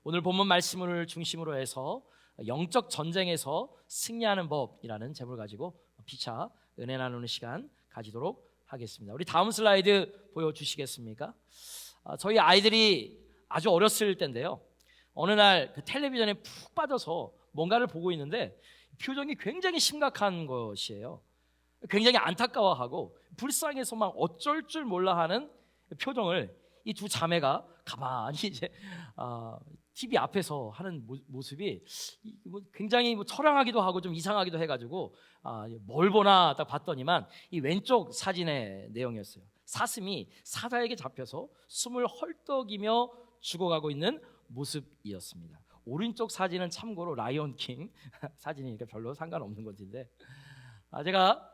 오늘 본문 말씀을 중심으로 해서 영적 전쟁에서 승리하는 법이라는 제목을 가지고 피차 은혜 나누는 시간 가지도록 하겠습니다. 우리 다음 슬라이드 보여주시겠습니까? 저희 아이들이 아주 어렸을 때인데요, 어느 날 그 텔레비전에 푹 빠져서 뭔가를 보고 있는데 표정이 굉장히 심각한 것이에요. 굉장히 안타까워하고 불쌍해서 막 어쩔 줄 몰라 하는 표정을 이 두 자매가 가만히 이제 TV 앞에서 하는 모습이 굉장히 처량하기도 하고 좀 이상하기도 해가지고 뭘 보나 딱 봤더니만 이 왼쪽 사진의 내용이었어요. 사슴이 사자에게 잡혀서 숨을 헐떡이며 죽어가고 있는 모습이었습니다. 오른쪽 사진은 참고로 라이온킹 사진이니까 별로 상관없는 것인데, 제가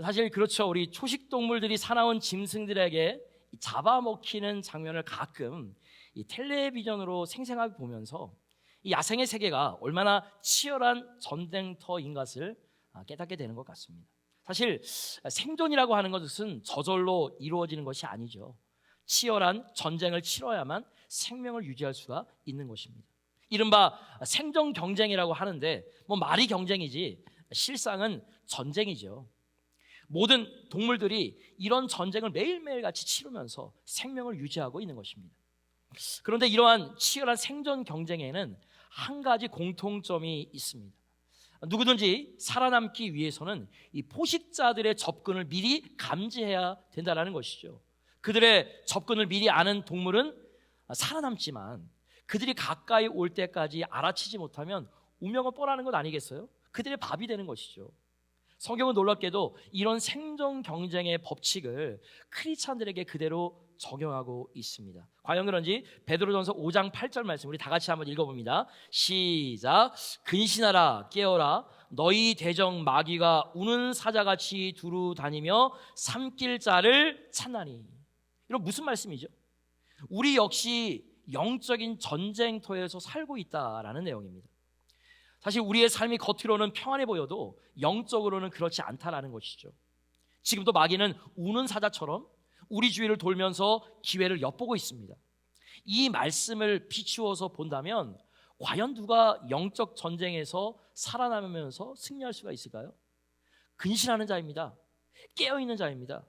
사실 그렇죠, 우리 초식 동물들이 사나운 짐승들에게 잡아먹히는 장면을 가끔 이 텔레비전으로 생생하게 보면서 이 야생의 세계가 얼마나 치열한 전쟁터인 것을 깨닫게 되는 것 같습니다. 사실 생존이라고 하는 것은 저절로 이루어지는 것이 아니죠. 치열한 전쟁을 치러야만 생명을 유지할 수가 있는 것입니다. 이른바 생존 경쟁이라고 하는데 말이 경쟁이지 실상은 전쟁이죠. 모든 동물들이 이런 전쟁을 매일매일 같이 치르면서 생명을 유지하고 있는 것입니다. 그런데 이러한 치열한 생존 경쟁에는 한 가지 공통점이 있습니다. 누구든지 살아남기 위해서는 이 포식자들의 접근을 미리 감지해야 된다는 것이죠. 그들의 접근을 미리 아는 동물은 살아남지만 그들이 가까이 올 때까지 알아채지 못하면 운명은 뻔하는 것 아니겠어요? 그들의 밥이 되는 것이죠. 성경은 놀랍게도 이런 생존 경쟁의 법칙을 크리스찬들에게 그대로 적용하고 있습니다. 과연 그런지 베드로전서 5장 8절 말씀 우리 다 같이 한번 읽어봅니다. 시작. 근신하라 깨어라 너희 대적 마귀가 우는 사자같이 두루 다니며 삼킬 자를 찾나니. 이런 무슨 말씀이죠? 우리 역시 영적인 전쟁터에서 살고 있다라는 내용입니다. 사실 우리의 삶이 겉으로는 평안해 보여도 영적으로는 그렇지 않다라는 것이죠. 지금도 마귀는 우는 사자처럼 우리 주위를 돌면서 기회를 엿보고 있습니다. 이 말씀을 비추어서 본다면 과연 누가 영적 전쟁에서 살아남으면서 승리할 수가 있을까요? 근신하는 자입니다. 깨어있는 자입니다.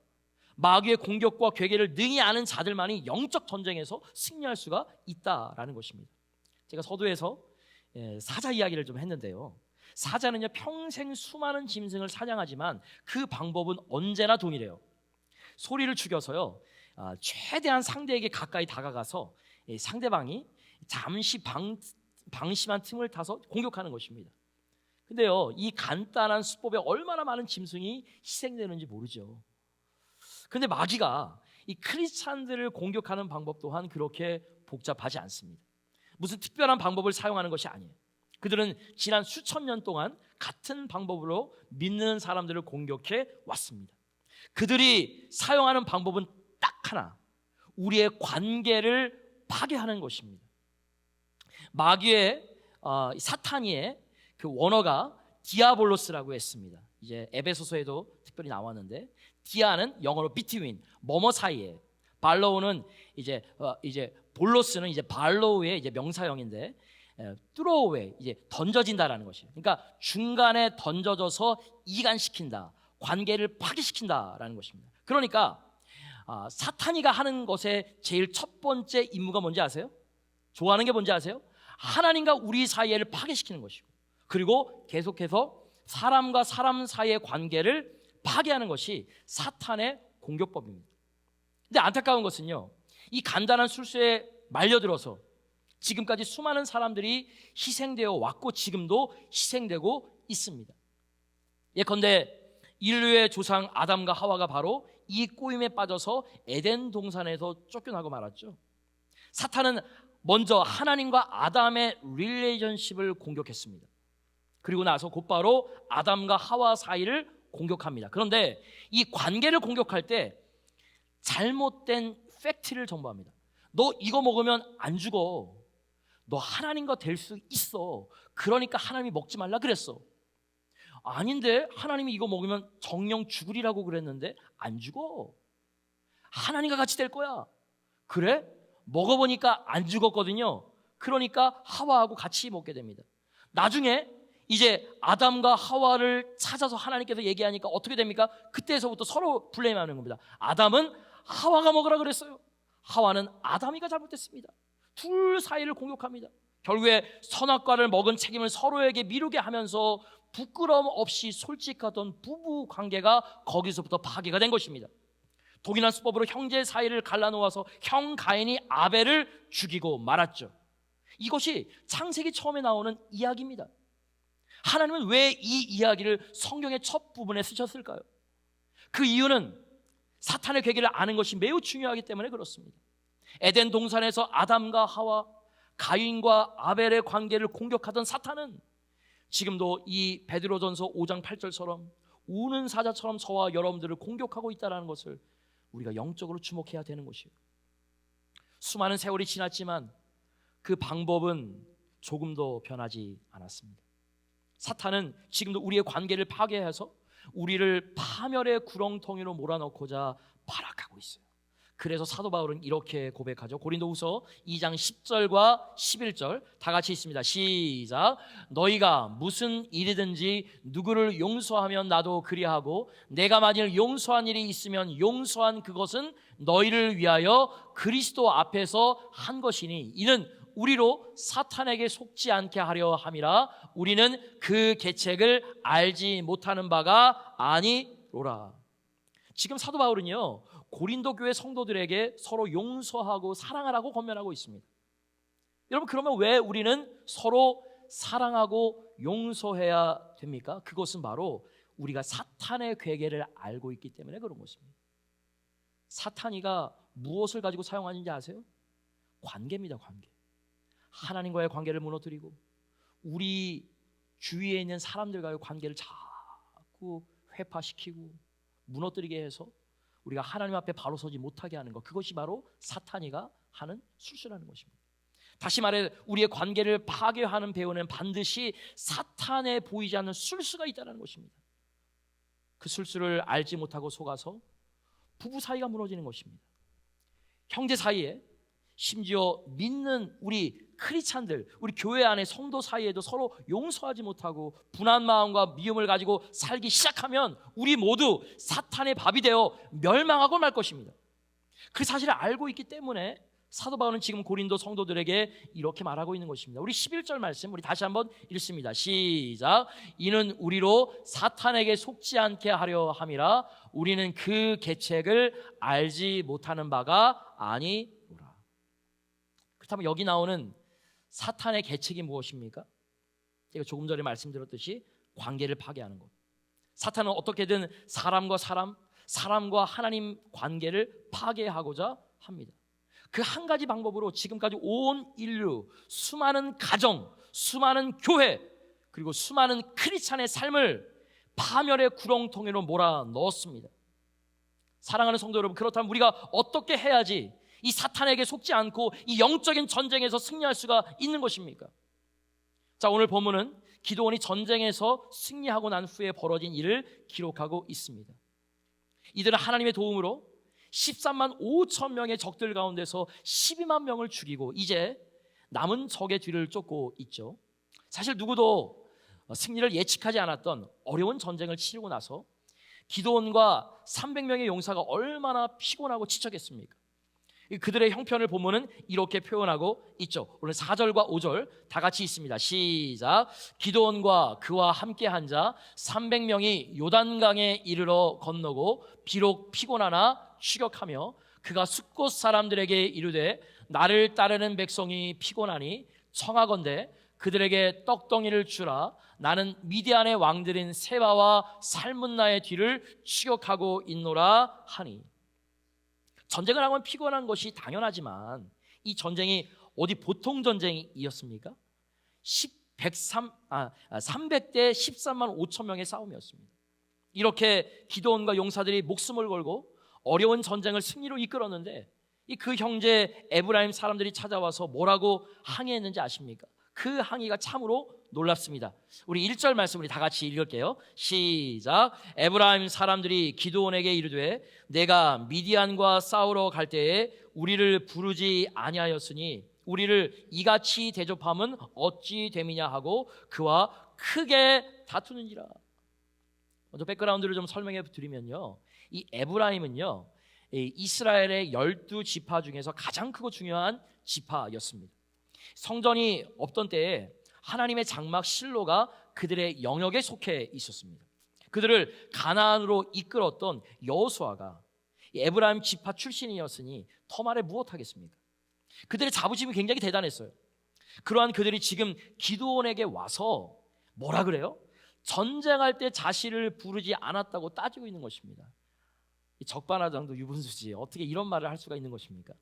마귀의 공격과 괴계를 능히 아는 자들만이 영적 전쟁에서 승리할 수가 있다라는 것입니다. 제가 서두에서 사자 이야기를 좀 했는데요, 사자는요 평생 수많은 짐승을 사냥하지만 그 방법은 언제나 동일해요. 소리를 죽여서요 최대한 상대에게 가까이 다가가서 상대방이 잠시 방심한 틈을 타서 공격하는 것입니다. 근데요 이 간단한 수법에 얼마나 많은 짐승이 희생되는지 모르죠. 근데 마귀가 이 크리스찬들을 공격하는 방법 또한 그렇게 복잡하지 않습니다. 무슨 특별한 방법을 사용하는 것이 아니에요. 그들은 지난 수천 년 동안 같은 방법으로 믿는 사람들을 공격해 왔습니다. 그들이 사용하는 방법은 딱 하나, 우리의 관계를 파괴하는 것입니다. 마귀의 사탄이의 그 원어가 디아볼로스라고 했습니다. 이제 에베소서에도 특별히 나왔는데, 디아는 영어로 between, 뭐뭐 사이에, 발로우는 이제 볼로스는 이제 발로우의 이제 명사형인데, 뚜로우에 이제 던져진다라는 것이에요. 그러니까 중간에 던져져서 이간시킨다, 관계를 파괴시킨다라는 것입니다. 그러니까 사탄이가 하는 것의 제일 첫 번째 임무가 뭔지 아세요? 좋아하는 게 뭔지 아세요? 하나님과 우리 사이를 파괴시키는 것이고, 그리고 계속해서 사람과 사람 사이의 관계를 파괴하는 것이 사탄의 공격법입니다. 근데 안타까운 것은요, 이 간단한 술수에 말려들어서 지금까지 수많은 사람들이 희생되어 왔고 지금도 희생되고 있습니다. 예컨대 인류의 조상 아담과 하와가 바로 이 꼬임에 빠져서 에덴 동산에서 쫓겨나고 말았죠. 사탄은 먼저 하나님과 아담의 릴레이션십을 공격했습니다. 그리고 나서 곧바로 아담과 하와 사이를 공격합니다. 그런데 이 관계를 공격할 때 잘못된 팩트를 전부합니다. 너 이거 먹으면 안 죽어. 너 하나님과 될 수 있어. 그러니까 하나님이 먹지 말라 그랬어. 아닌데 하나님이 이거 먹으면 정령 죽으리라고 그랬는데 안 죽어. 하나님과 같이 될 거야. 그래? 먹어보니까 안 죽었거든요. 그러니까 하와하고 같이 먹게 됩니다. 나중에 이제 아담과 하와를 찾아서 하나님께서 얘기하니까 어떻게 됩니까? 그때서부터 서로 블레임하는 겁니다. 아담은 하와가 먹으라 그랬어요. 하와는 아담이가 잘못했습니다. 둘 사이를 공격합니다. 결국에 선악과를 먹은 책임을 서로에게 미루게 하면서 부끄러움 없이 솔직하던 부부 관계가 거기서부터 파괴가 된 것입니다. 독인한 수법으로 형제 사이를 갈라놓아서 형 가인이 아벨을 죽이고 말았죠. 이것이 창세기 처음에 나오는 이야기입니다. 하나님은 왜 이 이야기를 성경의 첫 부분에 쓰셨을까요? 그 이유는 사탄의 괴계를 아는 것이 매우 중요하기 때문에 그렇습니다. 에덴 동산에서 아담과 하와, 가인과 아벨의 관계를 공격하던 사탄은 지금도 이 베드로전서 5장 8절처럼 우는 사자처럼 저와 여러분들을 공격하고 있다는 것을 우리가 영적으로 주목해야 되는 것이에요. 수많은 세월이 지났지만 그 방법은 조금도 변하지 않았습니다. 사탄은 지금도 우리의 관계를 파괴해서 우리를 파멸의 구렁텅이로 몰아넣고자 발악하고 있어요. 그래서 사도 바울은 이렇게 고백하죠. 고린도후서 2장 10절과 11절 다 같이 있습니다. 시작. 너희가 무슨 일이든지 누구를 용서하면 나도 그리하고 내가 만일 용서한 일이 있으면 용서한 그것은 너희를 위하여 그리스도 앞에서 한 것이니 이는 우리로 사탄에게 속지 않게 하려 함이라. 우리는 그 계책을 알지 못하는 바가 아니로라. 지금 사도 바울은요, 고린도 교회 성도들에게 서로 용서하고 사랑하라고 권면하고 있습니다. 여러분, 그러면 왜 우리는 서로 사랑하고 용서해야 됩니까? 그것은 바로 우리가 사탄의 괴계를 알고 있기 때문에 그런 것입니다. 사탄이가 무엇을 가지고 사용하는지 아세요? 관계입니다. 관계. 하나님과의 관계를 무너뜨리고 우리 주위에 있는 사람들과의 관계를 자꾸 회파시키고 무너뜨리게 해서 우리가 하나님 앞에 바로 서지 못하게 하는 것, 그것이 바로 사탄이가 하는 술수라는 것입니다. 다시 말해 우리의 관계를 파괴하는 배후는 반드시 사탄에 보이지 않는 술수가 있다는 것입니다. 그 술수를 알지 못하고 속아서 부부 사이가 무너지는 것입니다. 형제 사이에, 심지어 믿는 우리 크리스찬들, 우리 교회 안에 성도 사이에도 서로 용서하지 못하고 분한 마음과 미움을 가지고 살기 시작하면 우리 모두 사탄의 밥이 되어 멸망하고 말 것입니다. 그 사실을 알고 있기 때문에 사도 바울은 지금 고린도 성도들에게 이렇게 말하고 있는 것입니다. 우리 11절 말씀 우리 다시 한번 읽습니다. 시작. 이는 우리로 사탄에게 속지 않게 하려 함이라. 우리는 그 계책을 알지 못하는 바가 아니로라. 그렇다면 여기 나오는 사탄의 계책이 무엇입니까? 제가 조금 전에 말씀드렸듯이 관계를 파괴하는 것. 사탄은 어떻게든 사람과 사람, 사람과 하나님 관계를 파괴하고자 합니다. 그 한 가지 방법으로 지금까지 온 인류, 수많은 가정, 수많은 교회, 그리고 수많은 크리스찬의 삶을 파멸의 구렁텅이로 몰아 넣었습니다. 사랑하는 성도 여러분, 그렇다면 우리가 어떻게 해야지 이 사탄에게 속지 않고 이 영적인 전쟁에서 승리할 수가 있는 것입니까? 자, 오늘 본문은 기드온이 전쟁에서 승리하고 난 후에 벌어진 일을 기록하고 있습니다. 이들은 하나님의 도움으로 13만 5천 명의 적들 가운데서 12만 명을 죽이고 이제 남은 적의 뒤를 쫓고 있죠. 사실 누구도 승리를 예측하지 않았던 어려운 전쟁을 치르고 나서 기드온과 300명의 용사가 얼마나 피곤하고 지쳤겠습니까? 그들의 형편을 보면은 이렇게 표현하고 있죠. 오늘 4절과 5절 다 같이 있습니다. 시작. 기드온과 그와 함께한 자 300명이 요단강에 이르러 건너고 비록 피곤하나 추격하며 그가 숫곳 사람들에게 이르되 나를 따르는 백성이 피곤하니 청하건대 그들에게 떡덩이를 주라. 나는 미디안의 왕들인 세바와 살문나의 뒤를 추격하고 있노라 하니. 전쟁을 하면 피곤한 것이 당연하지만 이 전쟁이 어디 보통 전쟁이었습니까? 300대 13만 5천 명의 싸움이었습니다. 이렇게 기드온과 용사들이 목숨을 걸고 어려운 전쟁을 승리로 이끌었는데 그 형제 에브라임 사람들이 찾아와서 뭐라고 항의했는지 아십니까? 그 항의가 참으로 놀랍습니다. 우리 1절 말씀 우리 다 같이 읽을게요. 시작. 에브라임 사람들이 기드온에게 이르되 내가 미디안과 싸우러 갈 때에 우리를 부르지 아니하였으니 우리를 이같이 대접함은 어찌 됨이냐 하고 그와 크게 다투는지라. 먼저 백그라운드를 좀 설명해 드리면요, 이 에브라임은요, 이 이스라엘의 12지파 중에서 가장 크고 중요한 지파였습니다. 성전이 없던 때에 하나님의 장막 실로가 그들의 영역에 속해 있었습니다. 그들을 가나안으로 이끌었던 여호수아가 에브라임 지파 출신이었으니 더 말해 무엇하겠습니까? 그들의 자부심이 굉장히 대단했어요. 그러한 그들이 지금 기드온에게 와서 뭐라 그래요? 전쟁할 때 자신을 부르지 않았다고 따지고 있는 것입니다. 적반하장도 유분수지 어떻게 이런 말을 할 수가 있는 것입니까?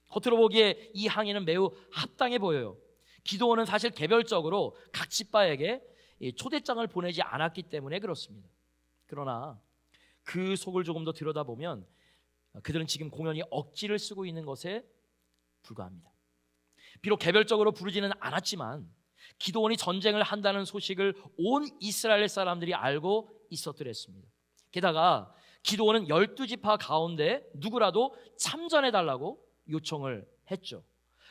겉으로 보기에 이 항해는 매우 합당해 보여요. 기드온은 사실 개별적으로 각 지파에게 초대장을 보내지 않았기 때문에 그렇습니다. 그러나 그 속을 조금 더 들여다보면 그들은 지금 공연히 억지를 쓰고 있는 것에 불과합니다. 비록 개별적으로 부르지는 않았지만 기드온이 전쟁을 한다는 소식을 온 이스라엘 사람들이 알고 있었더랬습니다. 게다가 기드온은 12지파 가운데 누구라도 참전해달라고 요청을 했죠.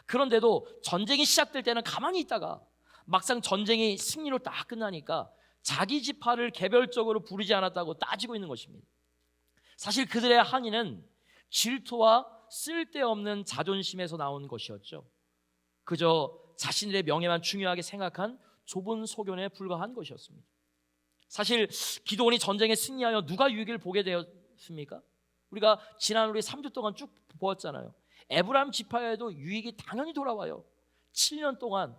그런데도 전쟁이 시작될 때는 가만히 있다가 막상 전쟁이 승리로 딱 끝나니까 자기 지파를 개별적으로 부르지 않았다고 따지고 있는 것입니다. 사실 그들의 항의는 질투와 쓸데없는 자존심에서 나온 것이었죠. 그저 자신들의 명예만 중요하게 생각한 좁은 소견에 불과한 것이었습니다. 사실 기드온이 전쟁에 승리하여 누가 유익을 보게 되었습니까? 우리가 지난 우리 3주 동안 쭉 보았잖아요. 에브라임 지파에도 유익이 당연히 돌아와요. 7년 동안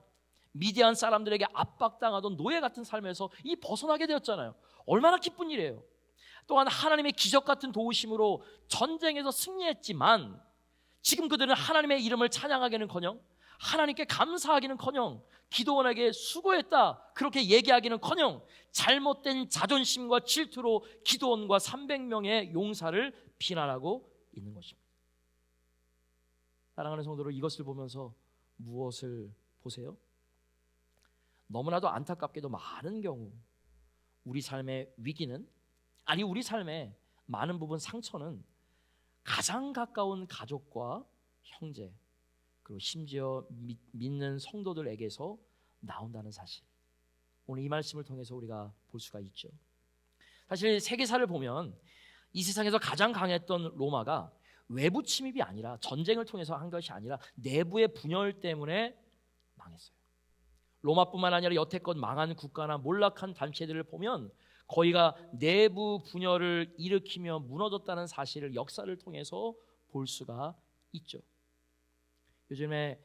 미디안 사람들에게 압박당하던 노예 같은 삶에서 이 벗어나게 되었잖아요. 얼마나 기쁜 일이에요. 또한 하나님의 기적 같은 도우심으로 전쟁에서 승리했지만 지금 그들은 하나님의 이름을 찬양하기는커녕 하나님께 감사하기는커녕 기드온에게 수고했다 그렇게 얘기하기는커녕 잘못된 자존심과 질투로 기드온과 300명의 용사를 비난하고 있는 것입니다. 사랑하는 성도들, 이것을 보면서 무엇을 보세요? 너무나도 안타깝게도 많은 경우 우리 삶의 위기는, 아니 우리 삶의 많은 부분 상처는 가장 가까운 가족과 형제, 그리고 심지어 믿는 성도들에게서 나온다는 사실, 오늘 이 말씀을 통해서 우리가 볼 수가 있죠. 사실 세계사를 보면 이 세상에서 가장 강했던 로마가 외부 침입이 아니라, 전쟁을 통해서 한 것이 아니라 내부의 분열 때문에 망했어요. 로마뿐만 아니라 여태껏 망한 국가나 몰락한 단체들을 보면 거의가 내부 분열을 일으키며 무너졌다는 사실을 역사를 통해서 볼 수가 있죠. 요즘에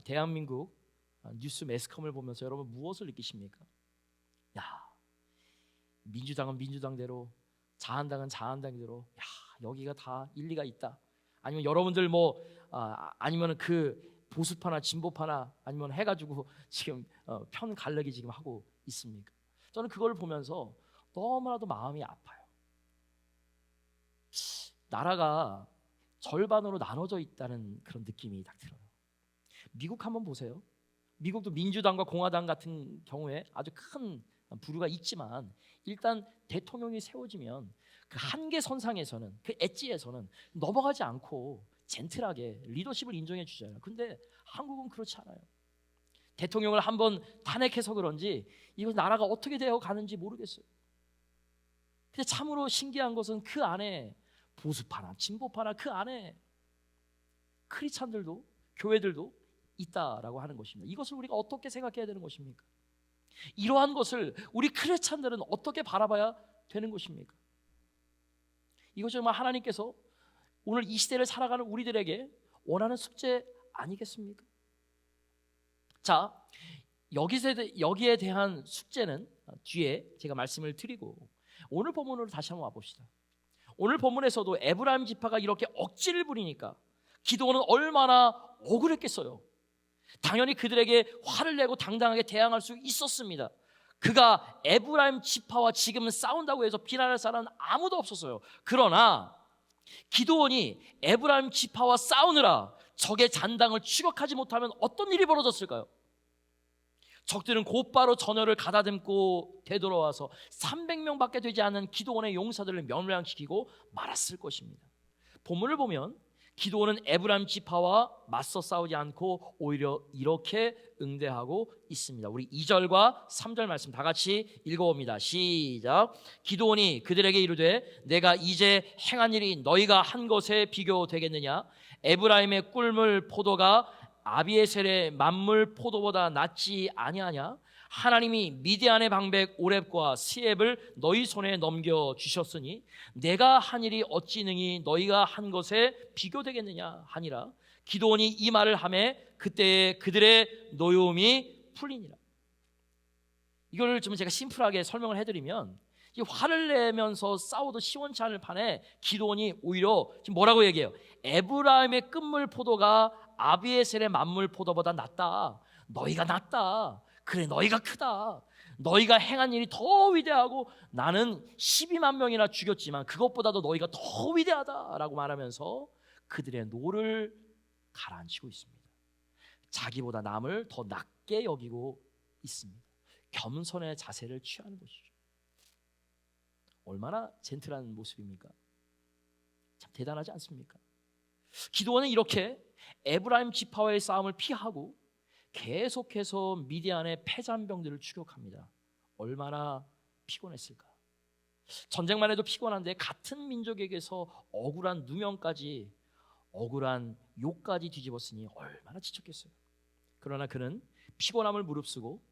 대한민국 뉴스 매스컴을 보면서 여러분 무엇을 느끼십니까? 야, 민주당은 민주당대로, 자한당은 자한당대로, 야, 여기가 다 일리가 있다. 아니면 여러분들 아니면 그 보수파나 진보파나 아니면 해가지고 지금 편 갈르기 지금 하고 있습니까? 저는 그걸 보면서 너무나도 마음이 아파요. 나라가 절반으로 나눠져 있다는 그런 느낌이 딱 들어요. 미국 한번 보세요. 미국도 민주당과 공화당 같은 경우에 아주 큰 부류가 있지만 일단 대통령이 세워지면 그 한계선상에서는, 그 엣지에서는 넘어가지 않고 젠틀하게 리더십을 인정해 주잖아요. 근데 한국은 그렇지 않아요. 대통령을 한번 탄핵해서 그런지 이거 나라가 어떻게 되어 가는지 모르겠어요. 근데 참으로 신기한 것은 그 안에 보수파나 진보파나 그 안에 크리스찬들도, 교회들도 있다라고 하는 것입니다. 이것을 우리가 어떻게 생각해야 되는 것입니까? 이러한 것을 우리 크리스찬들은 어떻게 바라봐야 되는 것입니까? 이것이 정말 하나님께서 오늘 이 시대를 살아가는 우리들에게 원하는 숙제 아니겠습니까? 자, 여기에 대한 숙제는 뒤에 제가 말씀을 드리고 오늘 본문으로 다시 한번 와봅시다. 오늘 본문에서도 에브라임 지파가 이렇게 억지를 부리니까 기드온은 얼마나 억울했겠어요. 당연히 그들에게 화를 내고 당당하게 대항할 수 있었습니다. 그가 에브라임 지파와 지금은 싸운다고 해서 비난할 사람은 아무도 없었어요. 그러나 기드온이 에브라임 지파와 싸우느라 적의 잔당을 추격하지 못하면 어떤 일이 벌어졌을까요? 적들은 곧바로 전열을 가다듬고 되돌아와서 300명밖에 되지 않은 기드온의 용사들을 멸망시키고 말았을 것입니다. 본문을 보면 기도원은 에브라임 지파와 맞서 싸우지 않고 오히려 이렇게 응대하고 있습니다. 우리 2절과 3절 말씀 다 같이 읽어봅니다. 시작. 기도원이 그들에게 이르되 내가 이제 행한 일이 너희가 한 것에 비교되겠느냐? 에브라임의 꿀물 포도가 아비에셀의 만물 포도보다 낫지 아니하냐? 하나님이 미디안의 방백 오렙과 스엡을 너희 손에 넘겨 주셨으니 내가 한 일이 어찌 능히 너희가 한 것에 비교되겠느냐 하니라. 기도원이 이 말을 하매 그때에 그들의 노여움이 풀리니라. 이걸 좀 제가 심플하게 설명을 해드리면, 이 화를 내면서 싸워도 시원치 않을 판에 기도원이 오히려 지금 뭐라고 얘기해요? 에브라임의 끝물 포도가 아비에셀의 만물 포도보다 낫다. 너희가 낫다. 그래, 너희가 크다. 너희가 행한 일이 더 위대하고 나는 12만 명이나 죽였지만 그것보다도 너희가 더 위대하다라고 말하면서 그들의 노를 가라앉히고 있습니다. 자기보다 남을 더 낮게 여기고 있습니다. 겸손의 자세를 취하는 것이죠. 얼마나 젠틀한 모습입니까? 참 대단하지 않습니까? 기도원은 이렇게 에브라임 지파와의 싸움을 피하고 계속해서 미디안의 패잔병들을 추격합니다. 얼마나 피곤했을까? 전쟁만 해도 피곤한데 같은 민족에게서 억울한 누명까지, 억울한 욕까지 뒤집었으니 얼마나 지쳤겠어요. 그러나 그는 피곤함을 무릅쓰고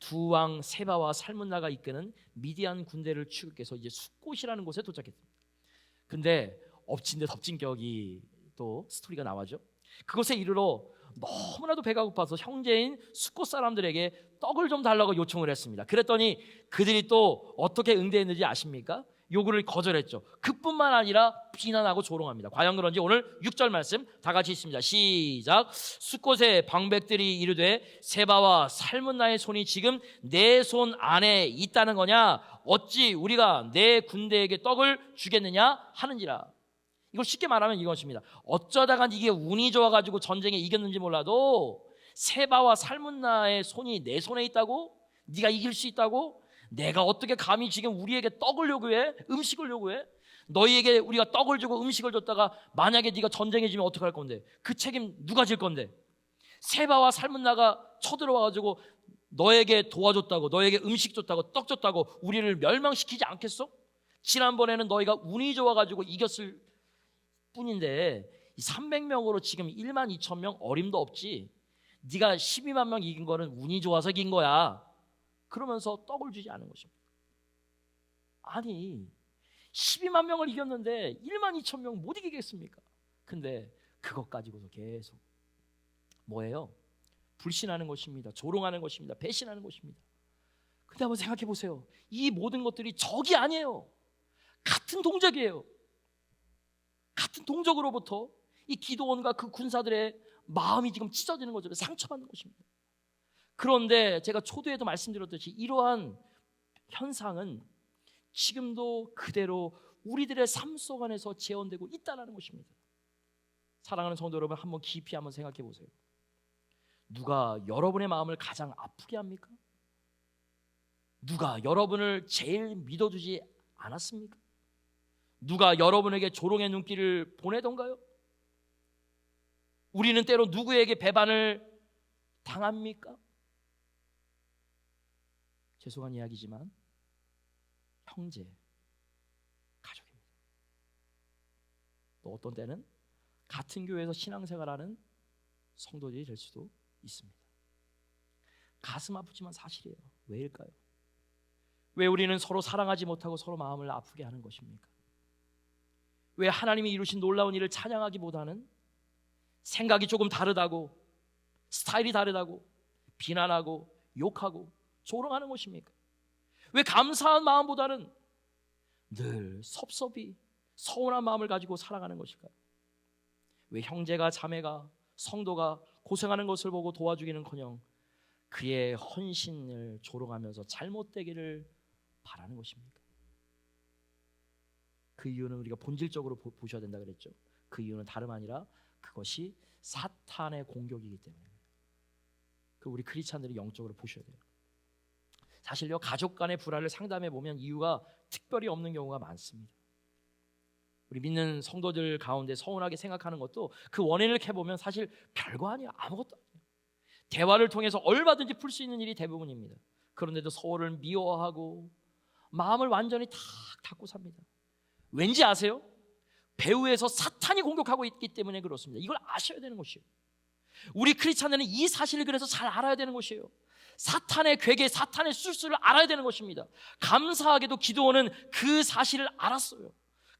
두 왕 세바와 살문나가 이끄는 미디안 군대를 추격해서 이제 숫곳이라는 곳에 도착했습니다. 근데 엎친 데 덮친 격이 또 스토리가 나와죠. 그곳에 이르러 너무나도 배가 고파서 형제인 숫곳 사람들에게 떡을 좀 달라고 요청을 했습니다. 그랬더니 그들이 또 어떻게 응대했는지 아십니까? 요구를 거절했죠. 그뿐만 아니라 비난하고 조롱합니다. 과연 그런지 오늘 6절 말씀 다 같이 읽습니다. 시작. 숫곳의 방백들이 이르되 세바와 살문나의 손이 지금 내 손 안에 있다는 거냐? 어찌 우리가 내 군대에게 떡을 주겠느냐 하는지라. 이걸 쉽게 말하면 이것입니다. 어쩌다가 이게 운이 좋아가지고 전쟁에 이겼는지 몰라도 세바와 살문나의 손이 내 손에 있다고? 네가 이길 수 있다고? 내가 어떻게 감히 지금 우리에게 떡을 요구해? 음식을 요구해? 너희에게 우리가 떡을 주고 음식을 줬다가 만약에 네가 전쟁에 지면 어떡할 건데? 그 책임 누가 질 건데? 세바와 살문나가 쳐들어와가지고 너에게 도와줬다고, 너에게 음식 줬다고, 떡 줬다고 우리를 멸망시키지 않겠어? 지난번에는 너희가 운이 좋아가지고 이겼을 뿐인데 이 300명으로 지금 1만 2천 명 어림도 없지. 네가 12만 명 이긴 거는 운이 좋아서 이긴 거야. 그러면서 떡을 주지 않은 것입니다. 아니 12만 명을 이겼는데 1만 2천 명 못 이기겠습니까? 근데 그것 가지고도 계속 뭐예요? 불신하는 것입니다. 조롱하는 것입니다. 배신하는 것입니다. 근데 한번 생각해 보세요. 이 모든 것들이 적이 아니에요. 같은 동족이에요. 같은 동족으로부터 이 기도원과 그 군사들의 마음이 지금 찢어지는 거죠. 상처받는 것입니다. 그런데 제가 초두에도 말씀드렸듯이 이러한 현상은 지금도 그대로 우리들의 삶 속 안에서 재현되고 있다는 것입니다. 사랑하는 성도 여러분, 한번 깊이 한번 생각해 보세요. 누가 여러분의 마음을 가장 아프게 합니까? 누가 여러분을 제일 믿어주지 않았습니까? 누가 여러분에게 조롱의 눈길을 보내던가요? 우리는 때로 누구에게 배반을 당합니까? 죄송한 이야기지만 형제, 가족입니다. 또 어떤 때는 같은 교회에서 신앙생활하는 성도들이 될 수도 있습니다. 가슴 아프지만 사실이에요. 왜일까요? 왜 우리는 서로 사랑하지 못하고 서로 마음을 아프게 하는 것입니까? 왜 하나님이 이루신 놀라운 일을 찬양하기보다는 생각이 조금 다르다고, 스타일이 다르다고 비난하고 욕하고 조롱하는 것입니까? 왜 감사한 마음보다는 늘 섭섭이 서운한 마음을 가지고 살아가는 것일까요? 왜 형제가 자매가 성도가 고생하는 것을 보고 도와주기는커녕 그의 헌신을 조롱하면서 잘못되기를 바라는 것입니까? 그 이유는 우리가 본질적으로 보셔야 된다 그랬죠. 그 이유는 다름 아니라 그것이 사탄의 공격이기 때문입니다. 그 우리 크리스찬들이 영적으로 보셔야 돼요. 사실요, 가족 간의 불화를 상담해 보면 이유가 특별히 없는 경우가 많습니다. 우리 믿는 성도들 가운데 서운하게 생각하는 것도 그 원인을 캐보면 사실 별거 아니야. 아무것도 아니에요. 대화를 통해서 얼마든지 풀 수 있는 일이 대부분입니다. 그런데도 서로를 미워하고 마음을 완전히 탁 닫고 삽니다. 왠지 아세요? 배후에서 사탄이 공격하고 있기 때문에 그렇습니다. 이걸 아셔야 되는 것이에요. 우리 크리스찬들은 이 사실을 그래서 잘 알아야 되는 것이에요. 사탄의 괴계, 사탄의 술수를 알아야 되는 것입니다. 감사하게도 기드온은 그 사실을 알았어요.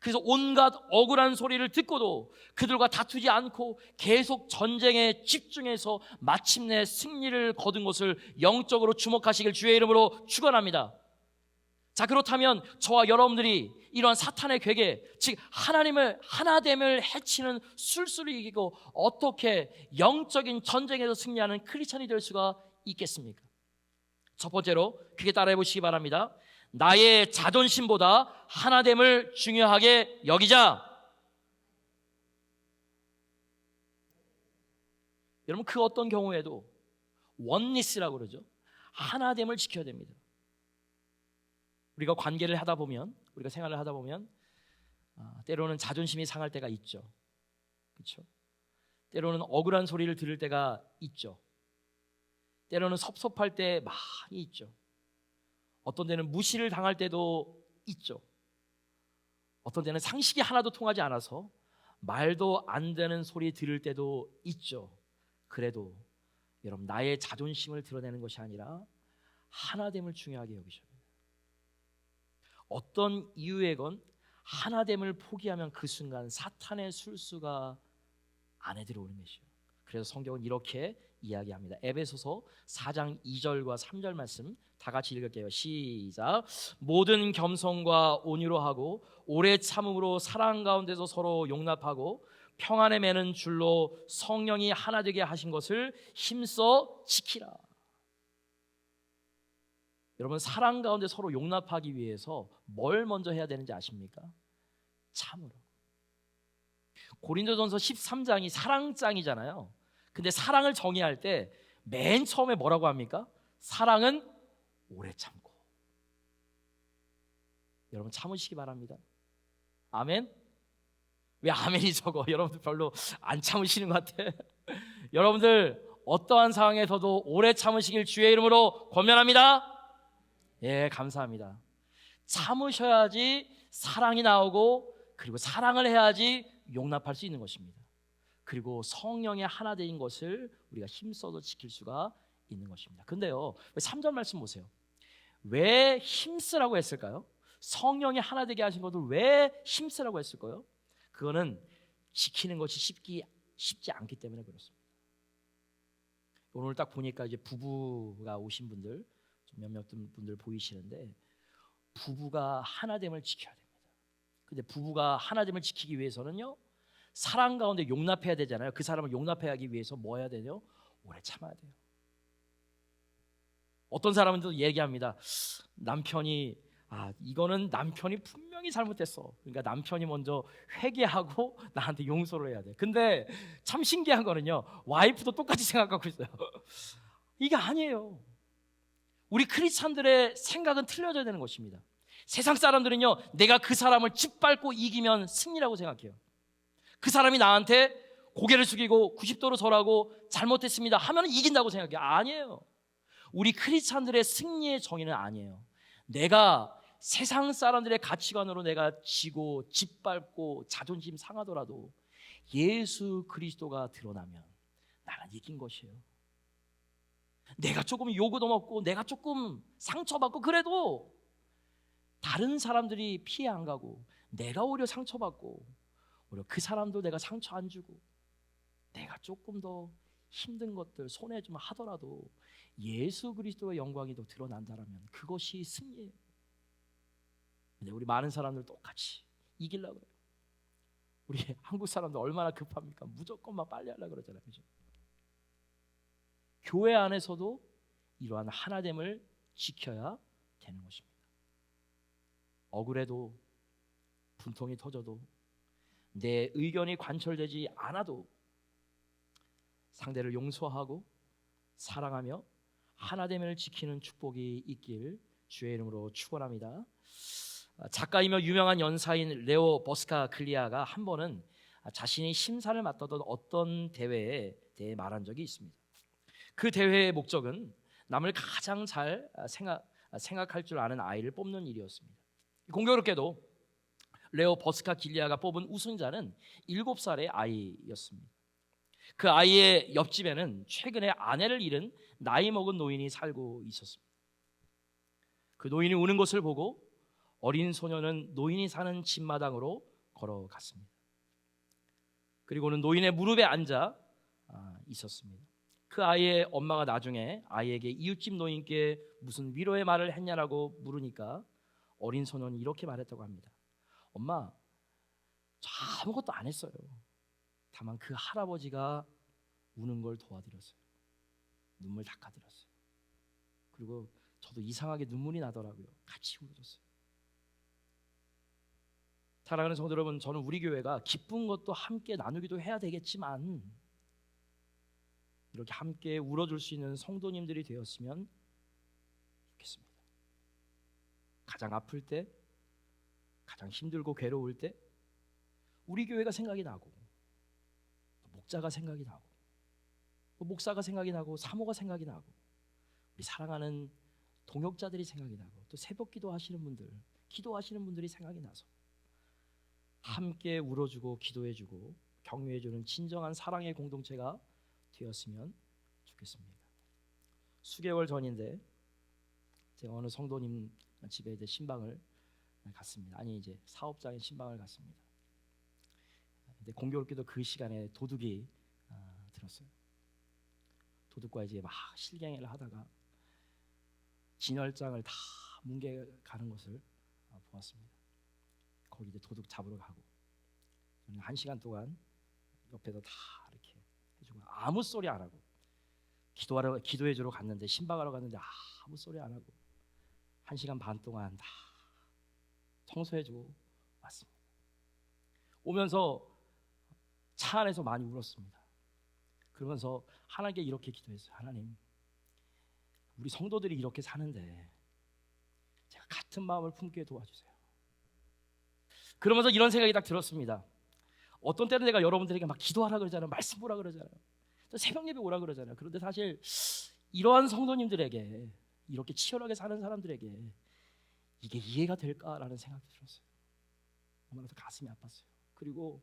그래서 온갖 억울한 소리를 듣고도 그들과 다투지 않고 계속 전쟁에 집중해서 마침내 승리를 거둔 것을 영적으로 주목하시길 주의 이름으로 축원합니다. 자, 그렇다면 저와 여러분들이 이러한 사탄의 괴계, 즉 하나됨을 해치는 술수를 이기고 어떻게 영적인 전쟁에서 승리하는 크리스찬이 될 수가 있겠습니까? 첫 번째로 그게 따라해 보시기 바랍니다. 나의 자존심보다 하나됨을 중요하게 여기자. 여러분, 그 어떤 경우에도 원니스라고 그러죠. 하나됨을 지켜야 됩니다. 우리가 관계를 하다 보면, 우리가 생활을 하다 보면 때로는 자존심이 상할 때가 있죠. 그렇죠? 때로는 억울한 소리를 들을 때가 있죠. 때로는 섭섭할 때 많이 있죠. 어떤 때는 무시를 당할 때도 있죠. 어떤 때는 상식이 하나도 통하지 않아서 말도 안 되는 소리 들을 때도 있죠. 그래도 여러분, 나의 자존심을 드러내는 것이 아니라 하나됨을 중요하게 여기셔야 합니다. 어떤 이유에건 하나됨을 포기하면 그 순간 사탄의 술수가 안에 들어오는 것이요. 그래서 성경은 이렇게 이야기합니다. 에베소서 4장 2절과 3절 말씀 다 같이 읽을게요. 시작. 모든 겸손과 온유로 하고 오래 참음으로 사랑 가운데서 서로 용납하고 평안에 매는 줄로 성령이 하나 되게 하신 것을 힘써 지키라. 여러분, 사랑 가운데 서로 용납하기 위해서 뭘 먼저 해야 되는지 아십니까? 참으로. 고린도전서 13장이 사랑장이잖아요. 근데 사랑을 정의할 때 맨 처음에 뭐라고 합니까? 사랑은 오래 참고. 여러분, 참으시기 바랍니다. 아멘? 왜 아멘이 적어? 여러분들 별로 안 참으시는 것 같아. 여러분들 어떠한 상황에서도 오래 참으시길 주의 이름으로 권면합니다. 예, 감사합니다. 참으셔야지 사랑이 나오고, 그리고 사랑을 해야지 용납할 수 있는 것입니다. 그리고 성령의 하나 되는 것을 우리가 힘써서 지킬 수가 있는 것입니다. 근데요, 3절 말씀 보세요. 왜 힘쓰라고 했을까요? 성령이 하나 되게 하신 것을 왜 힘쓰라고 했을까요? 그거는 지키는 것이 쉽지 않기 때문에 그렇습니다. 오늘 딱 보니까 이제 부부가 오신 분들, 몇몇 분들 보이시는데, 부부가 하나됨을 지켜야 됩니다. 근데 부부가 하나됨을 지키기 위해서는요, 사랑 가운데 용납해야 되잖아요. 그 사람을 용납해야 하기 위해서 뭐 해야 되죠? 오래 참아야 돼요. 어떤 사람은 또 얘기합니다. 남편이 이거는 남편이 분명히 잘못했어. 그러니까 남편이 먼저 회개하고 나한테 용서를 해야 돼. 근데 참 신기한 거는요, 와이프도 똑같이 생각하고 있어요. 이게 아니에요. 우리 크리스찬들의 생각은 틀려져야 되는 것입니다. 세상 사람들은요, 내가 그 사람을 짓밟고 이기면 승리라고 생각해요. 그 사람이 나한테 고개를 숙이고 90도로 절하고 잘못했습니다 하면 이긴다고 생각해요. 아니에요. 우리 크리스찬들의 승리의 정의는 아니에요. 내가 세상 사람들의 가치관으로 내가 지고 짓밟고 자존심 상하더라도 예수 그리스도가 드러나면 나는 이긴 것이에요. 내가 조금 요구도 먹고 내가 조금 상처받고 그래도 다른 사람들이 피해 안 가고 내가 오히려 상처받고 오히려 그 사람도 내가 상처 안 주고 내가 조금 더 힘든 것들 손해 좀 하더라도 예수 그리스도의 영광이 더 드러난다면 그것이 승리예요. 근데 우리 많은 사람들 똑같이 이기려고 그래요. 우리 한국 사람들 얼마나 급합니까? 무조건 막 빨리 하려고 그러잖아요. 그죠? 교회 안에서도 이러한 하나됨을 지켜야 되는 것입니다. 억울해도 분통이 터져도 내 의견이 관철되지 않아도 상대를 용서하고 사랑하며 하나됨을 지키는 축복이 있길 주의 이름으로 축원합니다. 작가이며 유명한 연사인 레오 버스카글리아가 한 번은 자신이 심사를 맡았던 어떤 대회에 대해 말한 적이 있습니다. 그 대회의 목적은 남을 가장 잘 생각할 줄 아는 아이를 뽑는 일이었습니다. 공교롭게도 레오 버스카길리아가 뽑은 우승자는 7살의 아이였습니다. 그 아이의 옆집에는 최근에 아내를 잃은 나이 먹은 노인이 살고 있었습니다. 그 노인이 우는 것을 보고 어린 소녀는 노인이 사는 집마당으로 걸어갔습니다. 그리고는 노인의 무릎에 앉아 있었습니다. 그 아이의 엄마가 나중에 아이에게 이웃집 노인께 무슨 위로의 말을 했냐라고 물으니까 어린 소녀는 이렇게 말했다고 합니다. 엄마, 저 아무것도 안 했어요. 다만 그 할아버지가 우는 걸 도와드렸어요. 눈물 닦아드렸어요. 그리고 저도 이상하게 눈물이 나더라고요. 같이 울어줬어요. 사랑하는 성도 여러분, 저는 우리 교회가 기쁜 것도 함께 나누기도 해야 되겠지만 이렇게 함께 울어줄 수 있는 성도님들이 되었으면 좋겠습니다. 가장 아플 때, 가장 힘들고 괴로울 때 우리 교회가 생각이 나고, 목자가 생각이 나고, 목사가 생각이 나고, 사모가 생각이 나고, 우리 사랑하는 동역자들이 생각이 나고, 또 새벽 기도하시는 분들이 생각이 나서 함께 울어주고 기도해주고 격려해주는 진정한 사랑의 공동체가 되었으면 좋겠습니다. 수개월 전인데 제가 어느 성도님 집에 이제 신방을 갔습니다. 아니 이제 사업장의 신방을 갔습니다. 근데 공교롭게도 그 시간에 도둑이 들었어요. 도둑과 이제 막 실갱이를 하다가 진열장을 다 뭉개가는 것을 보았습니다. 거기 이제 도둑 잡으러 가고 저는 1시간 동안 옆에서 다 이렇게 해주고 아무 소리 안 하고 기도해주러 갔는데 신방하러 갔는데 아무 소리 안 하고 1시간 반 동안 다 청소해주고 왔습니다. 오면서 차 안에서 많이 울었습니다. 그러면서 하나님께 이렇게 기도했어요. 하나님, 우리 성도들이 이렇게 사는데 제가 같은 마음을 품게 도와주세요. 그러면서 이런 생각이 딱 들었습니다. 어떤 때는 내가 여러분들에게 막 기도하라 그러잖아요. 말씀 보라 그러잖아요. 또 새벽 예배 오라 그러잖아요. 그런데 사실 이러한 성도님들에게, 이렇게 치열하게 사는 사람들에게 이게 이해가 될까라는 생각이 들었어요. 너무나도 가슴이 아팠어요. 그리고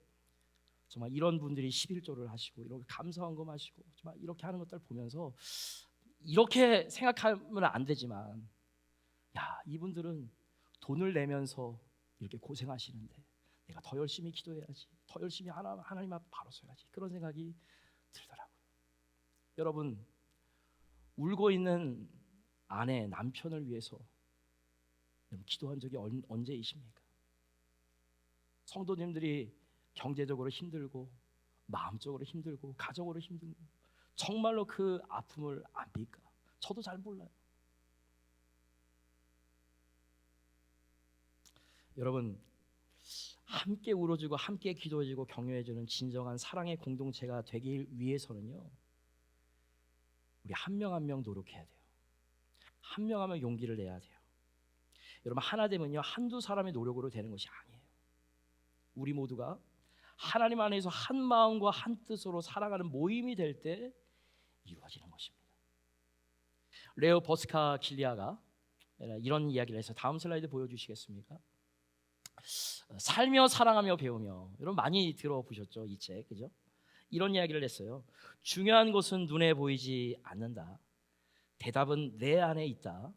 정말 이런 분들이 11조를 하시고 이렇게 감사헌금 하시고 정말 이렇게 하는 것들 보면서 이렇게 생각하면 안 되지만, 야, 이분들은 돈을 내면서 이렇게 고생하시는데 내가 더 열심히 기도해야지, 더 열심히 하나님 앞에 바로 서야지, 그런 생각이 들더라고요. 여러분, 울고 있는 아내, 남편을 위해서 기도한 적이 언제이십니까? 성도님들이 경제적으로 힘들고 마음적으로 힘들고 가정으로 힘들고 정말로 그 아픔을 압니까? 저도 잘 몰라요. 여러분, 함께 울어주고 함께 기도해주고 격려해주는 진정한 사랑의 공동체가 되기 위해서는요, 우리 한 명 한 명 노력해야 돼요. 한 명 한 명 용기를 내야 돼요. 여러분, 하나 되면요 한두 사람의 노력으로 되는 것이 아니에요. 우리 모두가 하나님 안에서 한 마음과 한 뜻으로 살아가는 모임이 될 때 이루어지는 것입니다. 레오 버스카길리아가 이런 이야기를 해서 다음 슬라이드 보여주시겠습니까? 살며 사랑하며 배우며, 여러분 많이 들어보셨죠? 이 책, 그죠? 이런 이야기를 했어요. 중요한 것은 눈에 보이지 않는다. 대답은 내 안에 있다.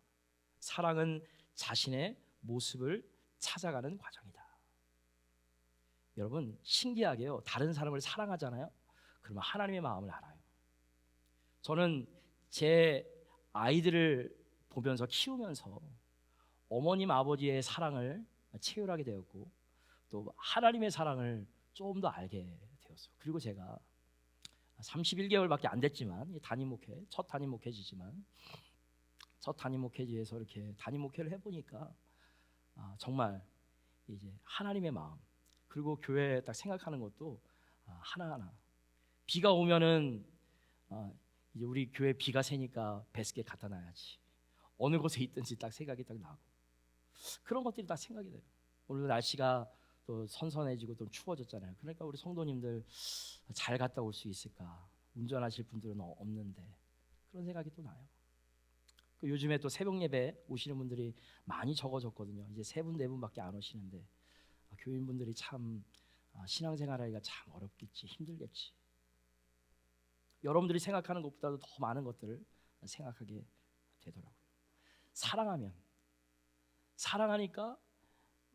사랑은 자신의 모습을 찾아가는 과정이다. 여러분, 신기하게요, 다른 사람을 사랑하잖아요. 그러면 하나님의 마음을 알아요. 저는 제 아이들을 보면서 키우면서 어머님 아버지의 사랑을 체휼하게 되었고 또 하나님의 사랑을 조금 더 알게 되었어요. 그리고 제가 31개월밖에 안 됐지만 담임 목회, 첫 담임 목회지지만 첫 담임 목회지에서 이렇게 담임 목회를 해보니까 정말 이제 하나님의 마음, 그리고 교회 딱 생각하는 것도 하나하나, 비가 오면은 이제 우리 교회 비가 새니까 베스켓 갖다 놔야지, 어느 곳에 있든지 딱 생각이 딱 나고, 그런 것들이 다 생각이 돼요. 오늘 날씨가 또 선선해지고 또 추워졌잖아요. 그러니까 우리 성도님들 잘 갔다 올 수 있을까? 운전하실 분들은 없는데 그런 생각이 또 나요. 요즘에 또 새벽 예배 오시는 분들이 많이 적어졌거든요. 이제 3분 4분밖에 안 오시는데 교인분들이 참 신앙생활하기가 참 어렵겠지, 힘들겠지. 여러분들이 생각하는 것보다도 더 많은 것들을 생각하게 되더라고요. 사랑하니까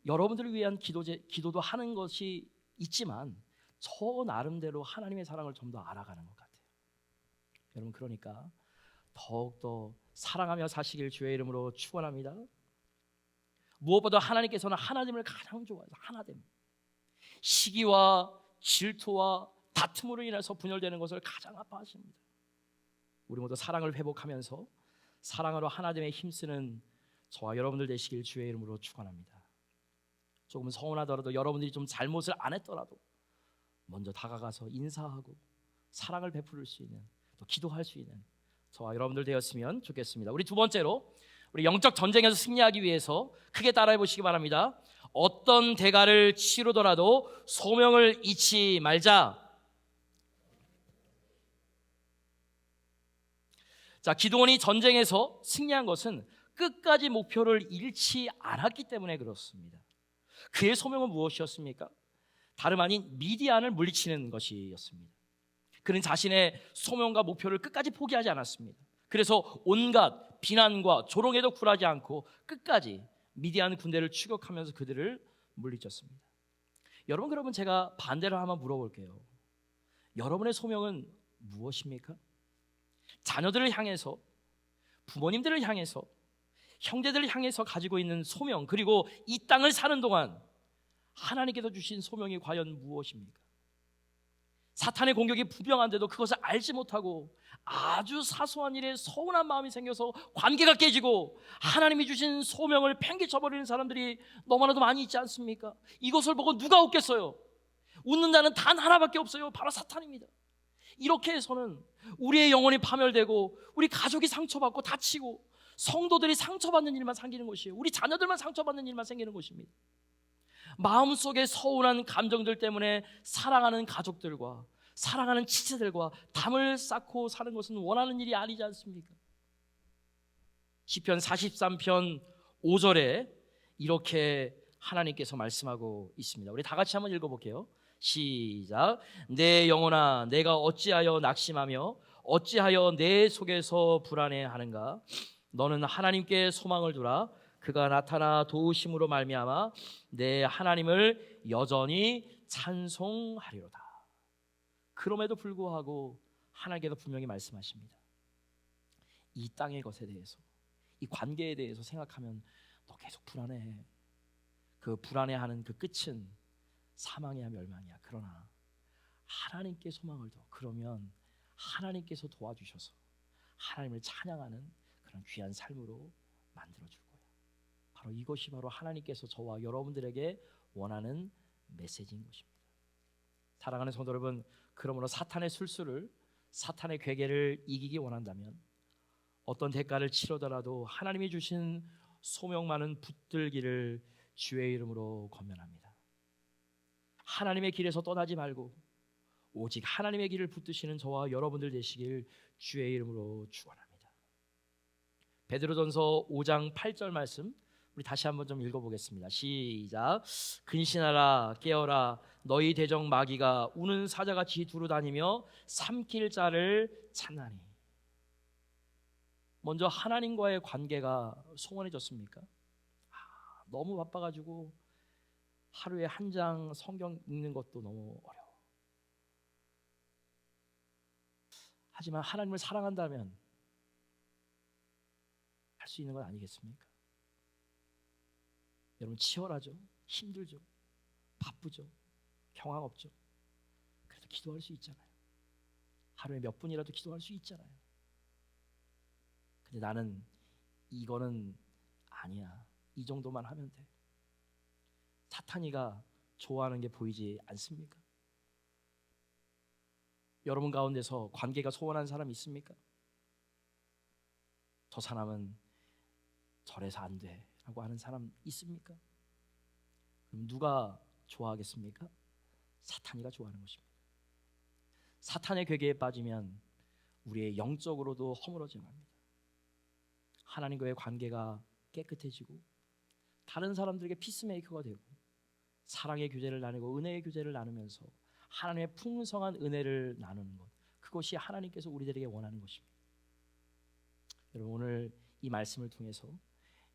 여러분들을 위한 기도도 하는 것이 있지만 저 나름대로 하나님의 사랑을 좀 더 알아가는 것 같아요. 여러분, 그러니까 더욱더 사랑하며 사시길 주의 이름으로 축원합니다. 무엇보다 하나님께서는 하나님을 가장 좋아해서 하나됨, 시기와 질투와 다툼으로 인해서 분열되는 것을 가장 아파하십니다. 우리 모두 사랑을 회복하면서 사랑으로 하나됨에 힘쓰는 저와 여러분들 되시길 주의 이름으로 축원합니다. 조금 서운하더라도 여러분들이 좀 잘못을 안 했더라도 먼저 다가가서 인사하고 사랑을 베풀 수 있는, 또 기도할 수 있는 저와 여러분들 되었으면 좋겠습니다. 우리 두 번째로, 우리 영적 전쟁에서 승리하기 위해서 크게 따라해 보시기 바랍니다. 어떤 대가를 치르더라도 소명을 잊지 말자. 자, 기드온이 전쟁에서 승리한 것은 끝까지 목표를 잃지 않았기 때문에 그렇습니다. 그의 소명은 무엇이었습니까? 다름 아닌 미디안을 물리치는 것이었습니다. 그는 자신의 소명과 목표를 끝까지 포기하지 않았습니다. 그래서 온갖 비난과 조롱에도 굴하지 않고 끝까지 미디안 군대를 추격하면서 그들을 물리쳤습니다. 여러분, 그러면 제가 반대로 한번 물어볼게요. 여러분의 소명은 무엇입니까? 자녀들을 향해서, 부모님들을 향해서, 형제들을 향해서 가지고 있는 소명, 그리고 이 땅을 사는 동안 하나님께서 주신 소명이 과연 무엇입니까? 사탄의 공격이 부병한데도 그것을 알지 못하고 아주 사소한 일에 서운한 마음이 생겨서 관계가 깨지고 하나님이 주신 소명을 팽개쳐버리는 사람들이 너무나도 많이 있지 않습니까? 이것을 보고 누가 웃겠어요? 웃는 자는 단 하나밖에 없어요. 바로 사탄입니다. 이렇게 해서는 우리의 영혼이 파멸되고 우리 가족이 상처받고 다치고 성도들이 상처받는 일만 생기는 것이에요. 우리 자녀들만 상처받는 일만 생기는 것입니다. 마음속에 서운한 감정들 때문에 사랑하는 가족들과 사랑하는 지체들과 담을 쌓고 사는 것은 원하는 일이 아니지 않습니까? 시편 43편 5절에 이렇게 하나님께서 말씀하고 있습니다. 우리 다 같이 한번 읽어볼게요. 시작. 내 영혼아, 내가 어찌하여 낙심하며 어찌하여 내 속에서 불안해하는가? 너는 하나님께 소망을 두라. 그가 나타나 도우심으로 말미암아 내 하나님을 여전히 찬송하리로다. 그럼에도 불구하고 하나님께서 분명히 말씀하십니다. 이 땅의 것에 대해서, 이 관계에 대해서 생각하면 너 계속 불안해. 그 불안해하는 그 끝은 사망이야 멸망이야. 그러나 하나님께 소망을 둬. 그러면 하나님께서 도와주셔서 하나님을 찬양하는 그런 귀한 삶으로 만들어줄 거예요. 바로 이것이 바로 하나님께서 저와 여러분들에게 원하는 메시지인 것입니다. 사랑하는 성도 여러분, 그러므로 사탄의 술수를, 사탄의 괴계를 이기기 원한다면 어떤 대가를 치르더라도 하나님이 주신 소명만은 붙들기를 주의 이름으로 권면합니다. 하나님의 길에서 떠나지 말고 오직 하나님의 길을 붙드시는 저와 여러분들 되시길 주의 이름으로 축원합니다. 베드로전서 5장 8절 말씀 우리 다시 한번 좀 읽어보겠습니다. 시작. 근신하라, 깨어라. 너희 대적 마귀가 우는 사자같이 두루다니며 삼킬 자를 찾나니. 먼저 하나님과의 관계가 소원해졌습니까? 너무 바빠가지고 하루에 한 장 성경 읽는 것도 너무 어려워. 하지만 하나님을 사랑한다면 할 수 있는 건 아니겠습니까? 여러분, 치열하죠? 힘들죠? 바쁘죠? 경황 없죠? 그래도 기도할 수 있잖아요. 하루에 몇 분이라도 기도할 수 있잖아요. 근데 나는 이거는 아니야. 이 정도만 하면 돼. 사탄이가 좋아하는 게 보이지 않습니까? 여러분 가운데서 관계가 소원한 사람 있습니까? 저 사람은 저래서 안 돼. 라고 하는 사람 있습니까? 그럼 누가 좋아하겠습니까? 사탄이가 좋아하는 것입니다. 사탄의 괴계에 빠지면 우리의 영적으로도 허물어져 갑니다. 하나님과의 관계가 깨끗해지고 다른 사람들에게 피스메이커가 되고 사랑의 교제를 나누고 은혜의 교제를 나누면서 하나님의 풍성한 은혜를 나누는 것, 그것이 하나님께서 우리들에게 원하는 것입니다. 여러분, 오늘 이 말씀을 통해서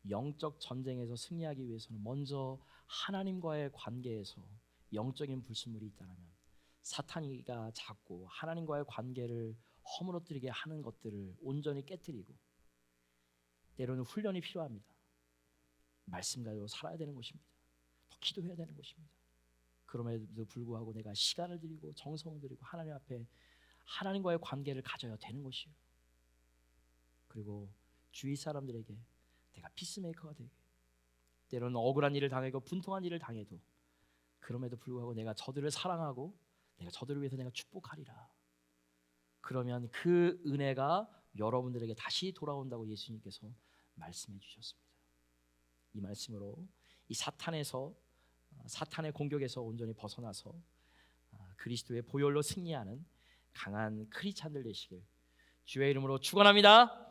영적 전쟁에서 승리하기 위해서는 먼저 하나님과의 관계에서 영적인 불순물이 있다면 사탄이가 자꾸 하나님과의 관계를 허물어뜨리게 하는 것들을 온전히 깨뜨리고, 때로는 훈련이 필요합니다. 말씀 가지고 살아야 되는 것입니다. 더 기도해야 되는 것입니다. 그럼에도 불구하고 내가 시간을 들이고 정성을 들이고 하나님 앞에 하나님과의 관계를 가져야 되는 것이에요. 그리고 주위 사람들에게 내가 피스메이커가 되게, 때로는 억울한 일을 당하고 분통한 일을 당해도 그럼에도 불구하고 내가 저들을 사랑하고 내가 저들을 위해서 내가 축복하리라. 그러면 그 은혜가 여러분들에게 다시 돌아온다고 예수님께서 말씀해 주셨습니다. 이 말씀으로 이 사탄의 공격에서 온전히 벗어나서 그리스도의 보혈로 승리하는 강한 크리스찬들 되시길 주의 이름으로 축원합니다.